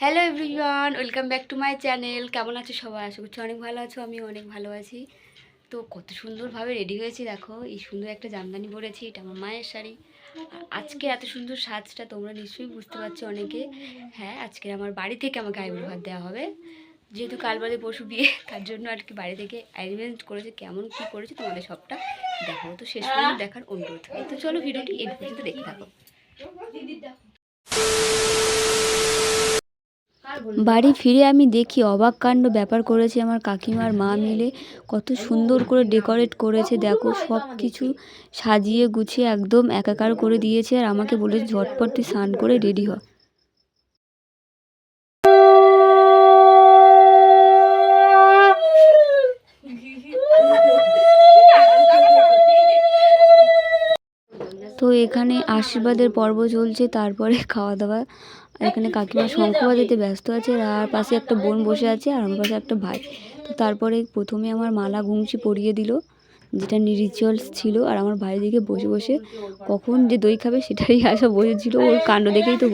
Hello everyone, welcome back to my channel. কেমন আছো সবাই? আশা করছি অনেক ভালো আছো। আমি অনেক ভালো আছি। তো কত সুন্দরভাবে রেডি হয়েছি দেখো। এই সুন্দর একটা জামদানি পরেছি, এটা আমার মায়ের শাড়ি। আর আজকে এত সুন্দর সাজটা তোমরা নিশ্চয়ই বুঝতে পারছো অনেকে। হ্যাঁ, আজকে আমার বাড়ি থেকে আমাকে আইবুড়ো ভাত দেওয়া হবে, যেহেতু কাল বাদে পরশু বিয়ে, তার জন্য আর কি বাড়ি থেকে অ্যারেঞ্জমেন্ট করেছে। কেমন কী করেছে তোমাদের সবটা দেখো, তো শেষ পর্যন্ত দেখার অনুরোধ। তো চলো ভিডিওটি এড পর্যন্ত দেখতে থাকো। বাড়ি ফিরে আমি দেখি অবাক কাণ্ড ব্যাপার করেছে আমার কাকিমার মা মিলে। কত সুন্দর করে ডেকোরেট করেছে দেখো, সব কিছু সাজিয়ে গুছিয়ে একদম একাকার করে দিয়েছে। আর আমাকে বলেছে ঝটপট তুই স্নান করে রেডি হ। তো এখানে আশীর্বাদের পর্ব চলছে, তারপরে খাওয়া দাওয়া। এখানে কাকিমা শঙ্খ বাজাতে ব্যস্ত আছে, আর পাশে একটা বোন বসে আছে, আর আমার পাশে একটা ভাই। তো তারপরে প্রথমে আমার মালা ঘুংচি পরিয়ে দিল, যেটা রিচুয়ালস ছিল। আর আমার ভাই দিকে বসে বসে কখন যে দই খাবে সেটাই আশা বসেছিল, ওর কাণ্ড দেখেই তো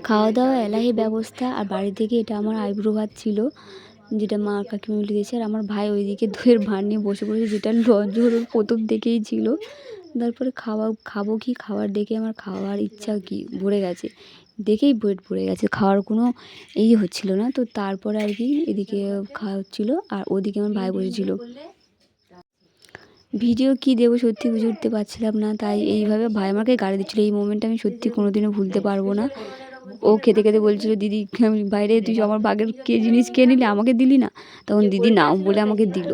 খাওয়া দাওয়া এলাহি ব্যবস্থা। আর বাড়ি থেকে এটা আমার আইব্রো ভাত ছিল। যেটা মা আর কাকিমা মিলে দিয়েছে। আর আমার ভাই ওইদিকে দইয়ের ভাঁড় নিয়ে বসে পড়েছে, যেটা নজর ওর প্রথম থেকেই ছিল। তারপরে খাবো কি, খাবার দেখে আমার খাওয়ার ইচ্ছা কি ভরে গেছে, দেখেই পেট ভরে গেছে, খাওয়ার কোনো হচ্ছিল না। তো তারপরে আর কি এদিকে খাওয়া হচ্ছিলো আর ওদিকে আমার ভাই বসেছিল। ভিডিও কি দেবো সত্যি বুঝে উঠতে পারছিলাম না, তাই এইভাবে ভাই আমাকে গালি দিচ্ছিলো। এই মোমেন্টটা আমি সত্যি কোনোদিনও ভুলতে পারবো না। ও খেতে খেতে বলছিল, দিদি আমি বাইরে তুই আমার বাগের কে জিনিস কে নিলি, আমাকে দিলি না। তখন দিদি নাও বলে আমাকে দিল।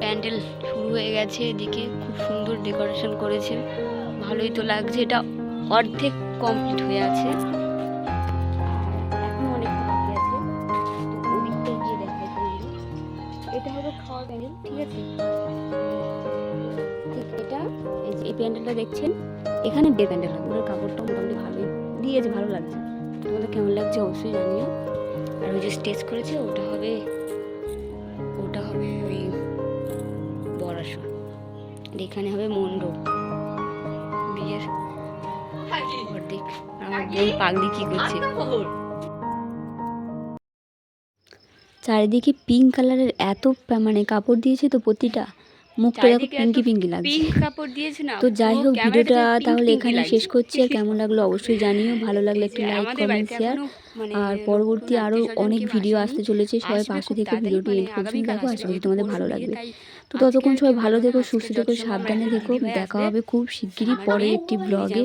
প্যান্ডেল শুরু হয়ে গেছে, এদিকে খুব সুন্দর ডেকোরেশন করেছে, ভালোই তো লাগছে। এটা অর্ধেক কমপ্লিট হয়ে আছে, এখন অনেকটা বাকি আছে। তো ওদিকটা গিয়ে দেখাই তোমাদের। এটা হবে খাওয়ার প্যান্ডেল, ঠিক আছে। ঠিক এটা এই প্যান্ডেলটা দেখছেন, এখানে বিয়ের প্যান্ডেল হবে। ওর কাপড়টা মোটামুটি ভালোই দিয়েছে, ভালো লাগছে। তোমাদের কেমন লাগছে অবশ্যই জানিও। আর ওই যে স্টেজ করেছে ওটা হবে ওই বড়াসন। এখানে হবে মণ্ডপ বিয়ের। দেখ আমার বোন পাগলি কি করছে। চারিদিকে পিঙ্ক কালারের এত মানে কাপড় দিয়েছে, তো প্রতিটা মুখটা দেখো পিঙ্কি পিঙ্কি লাগছে, পিঙ্ক কাপড় দিয়েছে না। তো যাই হোক ভিডিওটা তাহলে এখানে শেষ করছি। আর কেমন লাগলো অবশ্যই জানিও, ভালো লাগলে একটু লাইক কমেন্ট শেয়ার। আর পরবর্তী আরও অনেক ভিডিও আসতে চলেছে, সবাই পাশে থেকে ভিডিওটি এন্ড পর্যন্ত দেখো, আশা করি তোমাদের ভালো লাগবে। তো ততক্ষণ সবাই ভালো থেকো, সুস্থ থেকো, সাবধানে থেকো। দেখা হবে খুব শিগগিরই পরে একটি ব্লগে।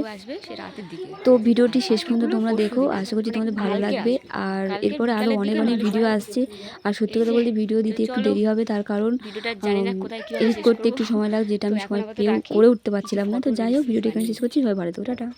তো ভিডিওটি শেষ পর্যন্ত তোমরা দেখো, আশা করছি তোমাদের ভালো লাগবে। আর এরপরে আরও অনেক অনেক ভিডিও আসছে। আর সত্যি কথা বলতে ভিডিও দিতে একটু দেরি হবে, তার কারণ এডিট করতে একটু সময় লাগে, যেটা আমি সময় পেয়ে করে উঠতে পারছিলাম না। তো যাই হোক ভিডিওটি এখানে শেষ করছি, সবাই ভালো থেকো, টাটা।